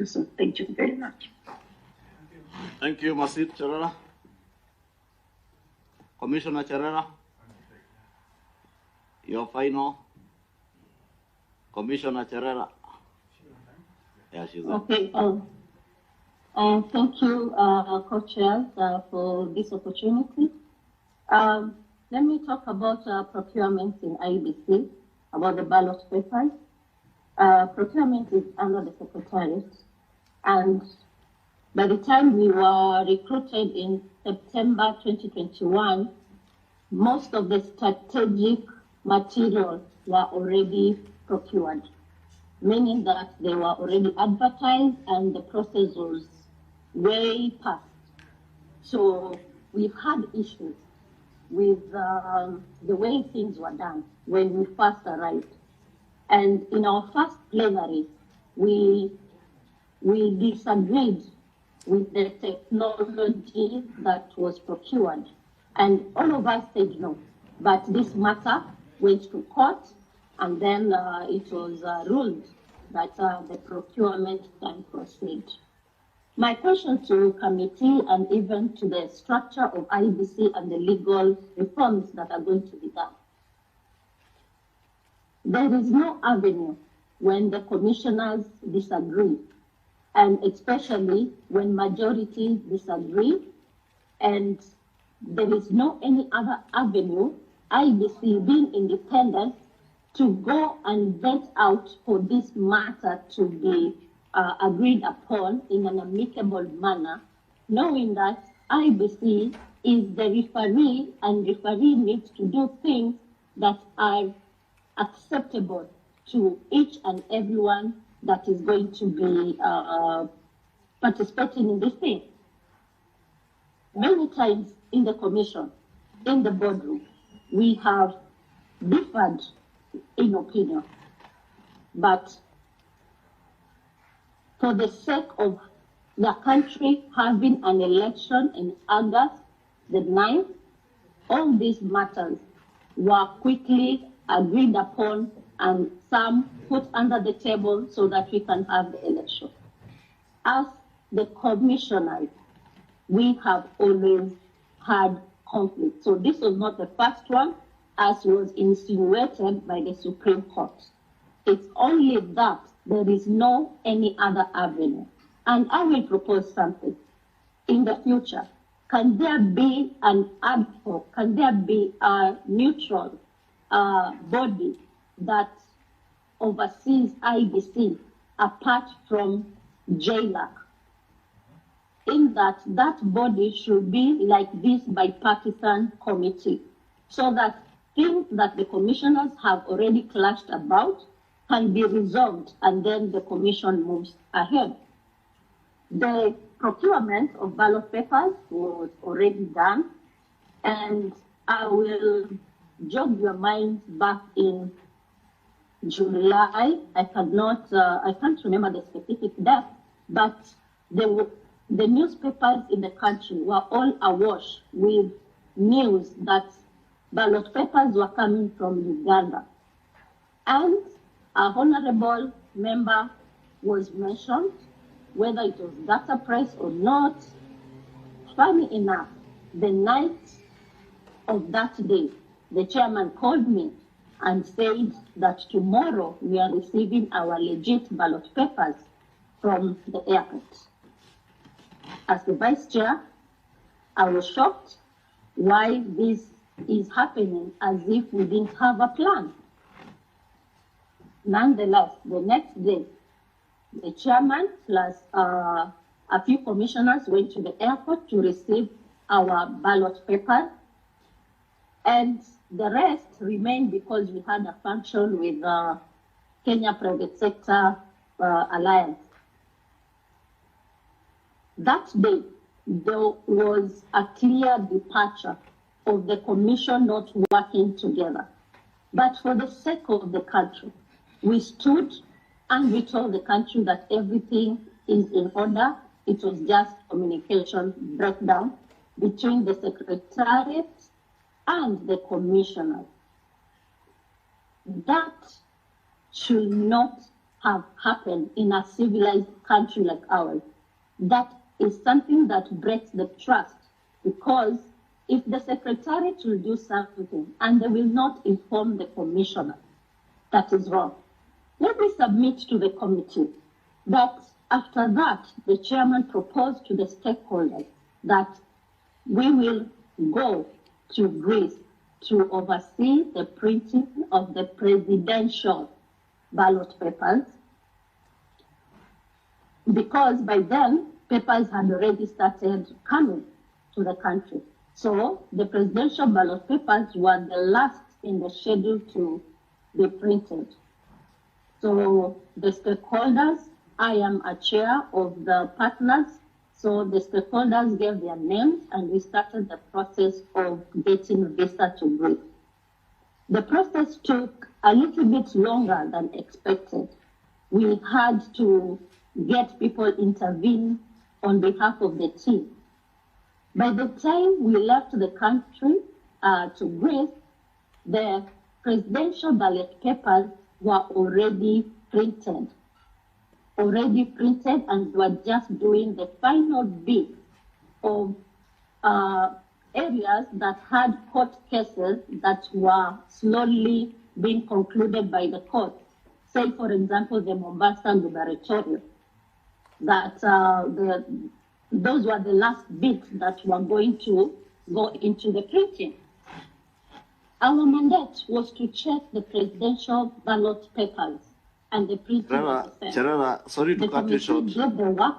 So thank you very much. Thank you, Masit Cherera. Commissioner Cherera, your final. Commissioner Cherera. Yeah, she's okay. Thank you, co-chairs, for this opportunity. Let me talk about procurement in IBC, about the ballot papers. Procurement is under the Secretariat, and by the time we were recruited in September 2021, most of the strategic materials were already procured, meaning that they were already advertised and the process was way past. So we've had issues with the way things were done when we first arrived. And in our first plenary, we disagreed with the technology that was procured. And all of us said no. But this matter went to court, and then it was ruled that the procurement can proceed. My question to committee and even to the structure of IBC and the legal reforms that are going to be done. There is no avenue when the commissioners disagree, and especially when majority disagree, and there is no any other avenue, IBC being independent, to go and vet out for this matter to be agreed upon in an amicable manner, knowing that IBC is the referee, and referee needs to do things that are acceptable to each and everyone that is going to be participating in this thing. Many times in the commission, in the boardroom, we have differed in opinion, but for the sake of the country having an election in August the 9th, all these matters were quickly agreed upon and some put under the table so that we can have the election. As the commissioners, we have always had conflict. So this was not the first one, as was insinuated by the Supreme Court. It's only that there is no any other avenue. And I will propose something. In the future, can there be an ad hoc, can there be a neutral body that oversees IBC apart from JLAC? In that body should be like this bipartisan committee, so that things that the commissioners have already clashed about can be resolved, and then the commission moves ahead. The procurement of ballot papers was already done, and I will jog your mind back in July. I can't remember the specific date, but the newspapers in the country were all awash with news that ballot papers were coming from Uganda. And a honorable member was mentioned, whether it was data press or not. Funny enough, the night of that day, the chairman called me and said that tomorrow we are receiving our legit ballot papers from the airport. As the vice chair, I was shocked why this is happening, as if we didn't have a plan. Nonetheless, the next day, the chairman plus a few commissioners went to the airport to receive our ballot paper, and the rest remained because we had a function with Kenya Private Sector Alliance. That day, there was a clear departure of the commission not working together. But for the sake of the country, we stood and we told the country that everything is in order. It was just communication breakdown between the Secretariat and the commissioners. That should not have happened in a civilized country like ours. That is something that breaks the trust, because if the Secretariat will do something and they will not inform the commissioner, that is wrong. Let me submit to the committee that after that, the chairman proposed to the stakeholders that we will go to Greece to oversee the printing of the presidential ballot papers, because by then papers had already started coming to the country. So the presidential ballot papers were the last in the schedule to be printed. So the stakeholders, I am a chair of the partners, so the stakeholders gave their names and we started the process of getting visa to Greece. The process took a little bit longer than expected. We had to get people intervene on behalf of the team. By the time we left the country to Greece, the presidential ballot papers were already printed, and were just doing the final bit of areas that had court cases that were slowly being concluded by the court. Say, for example, the Mombasa gubernatorial, that those were the last bits that were going to go into the printing. Our mandate was to check the presidential ballot papers and the printing process. Cherera, sorry to cut you short. Did the work.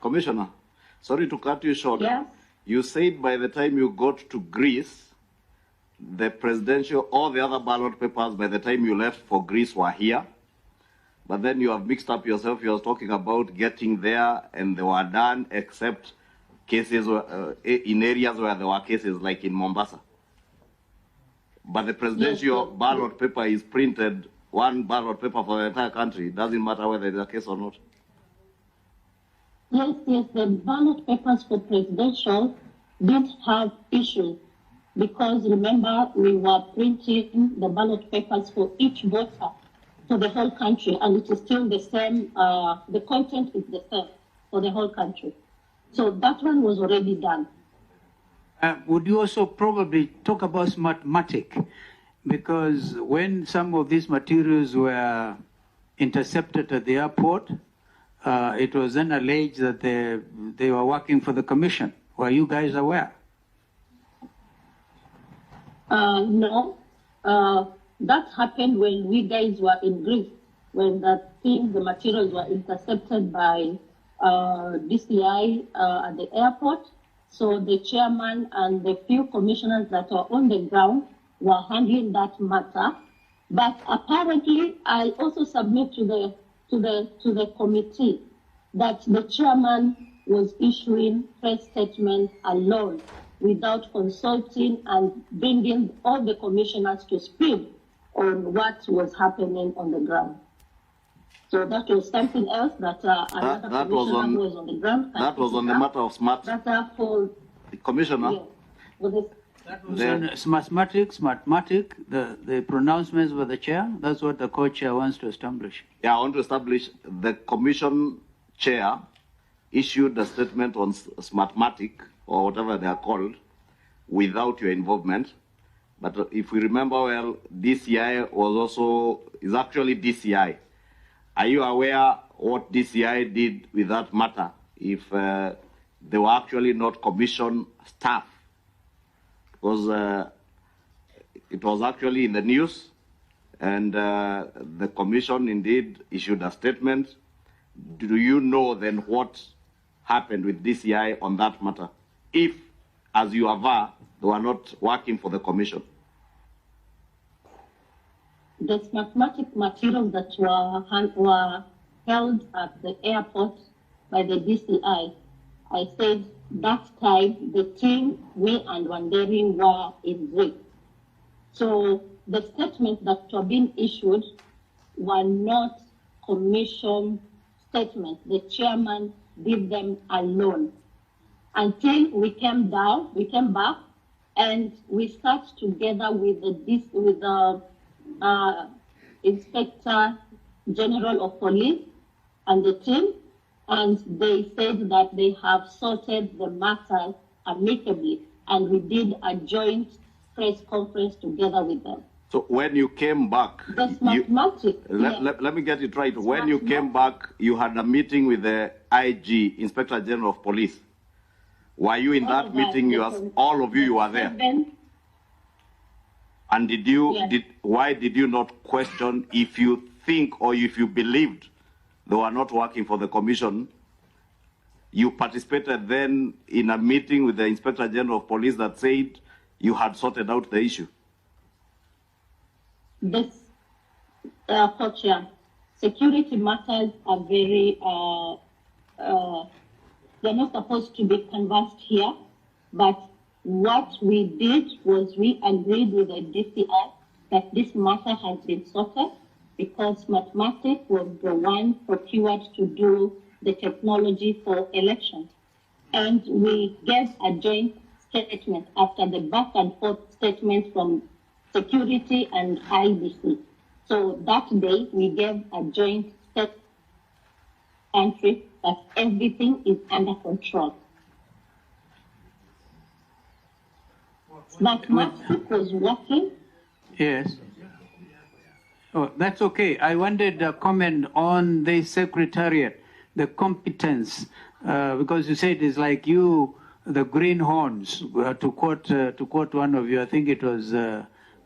Commissioner, sorry to cut you short. Yes. You said by the time you got to Greece, the presidential, all the other ballot papers by the time you left for Greece were here. But then you have mixed up yourself. You were talking about getting there and they were done, except cases in areas where there were cases like in Mombasa. But the presidential ballot paper is printed, one ballot paper for the entire country. It doesn't matter whether it's a case or not. Yes, the ballot papers for presidential did have issues, because remember, we were printing the ballot papers for each voter for the whole country, and it is still the same, the content is the same for the whole country. So that one was already done. Would you also probably talk about Smartmatic? Because when some of these materials were intercepted at the airport, it was then alleged that they were working for the commission. Were you guys aware? No. That happened when we guys were in Greece, when the materials were intercepted by DCI at the airport. So the chairman and the few commissioners that were on the ground were handling that matter. But apparently, I also submit to the committee that the chairman was issuing press statements alone, without consulting and bringing all the commissioners to speed on what was happening on the ground. So that was something else that another commissioner was on the ground. That was on the matter of smart. For the commissioner. Yeah, that was on Smartmatic, the pronouncements by the chair. That's what the co-chair wants to establish. Yeah, I want to establish the commission chair issued a statement on Smartmatic, or whatever they are called, without your involvement. But if we remember well, DCI is actually DCI. Are you aware what DCI did with that matter? If they were actually not commission staff, because it was actually in the news, and the commission indeed issued a statement. Do you know then what happened with DCI on that matter? If, as you aver, they were not working for the commission. The Smartmatic materials that were held at the airport by the DCI, I said that time the team, we and Wandering were in Greece. So the statements that were being issued were not commission statements. The chairman did them alone. Until we came back, and we sat together with the Inspector General of Police and the team, and they said that they have sorted the matter amicably, and we did a joint press conference together with them. So when you came back, That's mathematics. let me get it right. When you came back, you had a meeting with the IG, Inspector General of Police. Were you in that meeting? All of you were there. And why did you not question if you think or if you believed they were not working for the commission? You participated then in a meeting with the Inspector General of Police that said you had sorted out the issue. This, Co-Chair, security matters are very, they're not supposed to be conversed here, but what we did was we agreed with the DCI that this matter has been sorted because mathematics was the one procured to do the technology for elections. And we gave a joint statement after the back and forth statement from security and IBC. So that day we gave a joint entry that everything is under control. Mathematics was working. Yes. Oh, that's okay. I wanted a comment on the secretariat, the competence, because you said it's like you, the greenhorns. To quote one of you, I think it was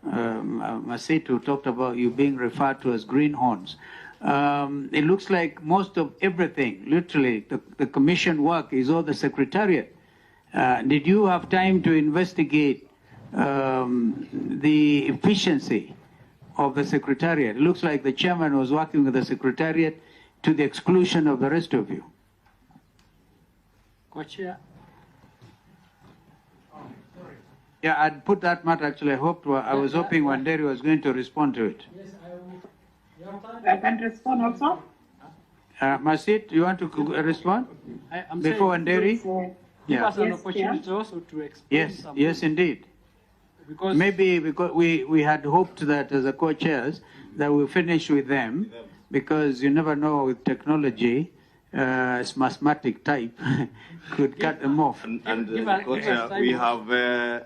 Masit who talked about you being referred to as greenhorns. It looks like most of everything, literally, the commission work is all the secretariat. Did you have time to investigate the efficiency of the secretariat? It looks like the chairman was working with the secretariat to the exclusion of the rest of you. Co-Chair. Yeah, I'd put that matter actually. I was hoping Wanderi was going to respond to it. Yes, I will. I can respond also. Masit, you want to respond before Wanderi? Give us an Yes, opportunity also to explain Yes, something. yes, indeed. Because Maybe because we had hoped that as a co-chairs that we'll finish with them, because you never know with technology, mathematic type could cut them off. And Give us Co-Chair, time. we have